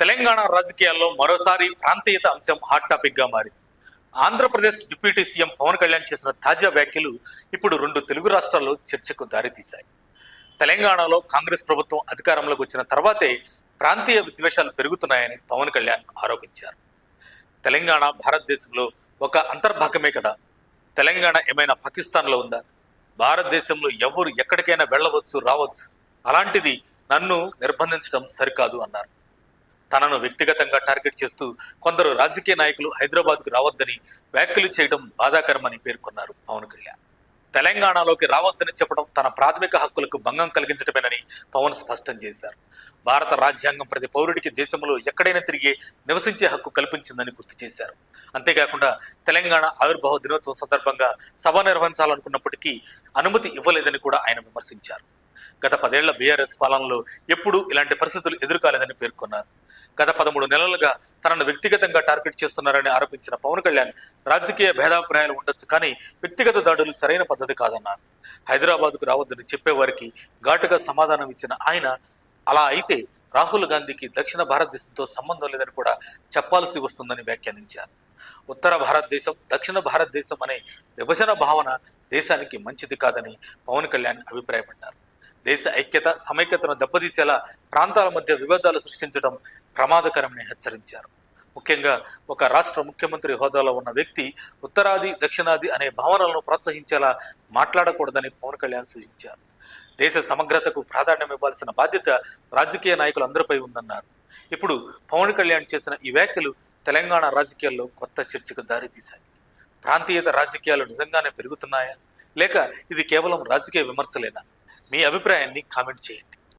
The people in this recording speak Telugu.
తెలంగాణ రాజకీయాల్లో మరోసారి ప్రాంతీయత అంశం హాట్ టాపిక్ గా మారింది. ఆంధ్రప్రదేశ్ డిప్యూటీ సీఎం పవన్ కళ్యాణ్ చేసిన తాజా వ్యాఖ్యలు ఇప్పుడు రెండు తెలుగు రాష్ట్రాల్లో చర్చకు దారితీశాయి. తెలంగాణలో కాంగ్రెస్ ప్రభుత్వం అధికారంలోకి వచ్చిన తర్వాతే ప్రాంతీయ విద్వేషాలు పెరుగుతున్నాయని పవన్ కళ్యాణ్ ఆరోపించారు. తెలంగాణ భారతదేశంలో ఒక అంతర్భాగమే కదా, తెలంగాణ ఏమైనా పాకిస్తాన్లో ఉందా? భారతదేశంలో ఎవరు ఎక్కడికైనా వెళ్ళవచ్చు, రావచ్చు. అలాంటిది నన్ను నిర్బంధించడం సరికాదు అన్నారు. తనను వ్యక్తిగతంగా టార్గెట్ చేస్తూ కొందరు రాజకీయ నాయకులు హైదరాబాద్కు రావద్దని వ్యాఖ్యలు చేయడం బాధాకరమని పేర్కొన్నారు పవన్ కళ్యాణ్. తెలంగాణలోకి రావద్దని చెప్పడం తన ప్రాథమిక హక్కులకు భంగం కలిగించడమేనని పవన్ స్పష్టం చేశారు. భారత రాజ్యాంగం ప్రతి పౌరుడికి దేశంలో ఎక్కడైనా తిరిగి నివసించే హక్కు కల్పించిందని గుర్తు చేశారు. అంతేకాకుండా తెలంగాణ ఆవిర్భావ దినోత్సవం సందర్భంగా సభ నిర్వహించాలనుకున్నప్పటికీ అనుమతి ఇవ్వలేదని కూడా ఆయన విమర్శించారు. గత 10 ఏళ్ల బీఆర్ఎస్ పాలనలో ఎప్పుడూ ఇలాంటి పరిస్థితులు ఎదురుకాలేదని పేర్కొన్నారు. గత 13 నెలలుగా తనను వ్యక్తిగతంగా టార్గెట్ చేస్తున్నారని ఆరోపించిన పవన్ కళ్యాణ్ రాజకీయ భేదాభిప్రాయాలు ఉండొచ్చు, కానీ వ్యక్తిగత దాడులు సరైన పద్ధతి కాదన్నారు. హైదరాబాద్కు రావద్దని చెప్పేవారికి ఘాటుగా సమాధానం ఇచ్చిన ఆయన, అలా అయితే రాహుల్ గాంధీకి దక్షిణ భారతదేశంతో సంబంధం లేదని కూడా చెప్పాల్సి వస్తుందని వ్యాఖ్యానించారు. ఉత్తర భారతదేశం, దక్షిణ భారతదేశం అనే విభజన భావన దేశానికి మంచిది కాదని పవన్ కళ్యాణ్ అభిప్రాయపడ్డారు. దేశ ఐక్యత, సమైక్యతను దెబ్బతీసేలా ప్రాంతాల మధ్య విభేదాలు సృష్టించడం ప్రమాదకరమని హెచ్చరించారు. ముఖ్యంగా ఒక రాష్ట్ర ముఖ్యమంత్రి హోదాలో ఉన్న వ్యక్తి ఉత్తరాది, దక్షిణాది అనే భావనలను ప్రోత్సహించేలా మాట్లాడకూడదని పవన్ కళ్యాణ్ సూచించారు. దేశ సమగ్రతకు ప్రాధాన్యం ఇవ్వాల్సిన బాధ్యత రాజకీయ నాయకులందరిపై ఉందన్నారు. ఇప్పుడు పవన్ కళ్యాణ్ చేసిన ఈ వ్యాఖ్యలు తెలంగాణ రాజకీయాల్లో కొత్త చర్చకు దారితీశాయి. ప్రాంతీయత రాజకీయాలు నిజంగానే పెరుగుతున్నాయా, లేక ఇది కేవలం రాజకీయ విమర్శలేనా? మీ అభిప్రాయాన్ని కామెంట్ చేయండి.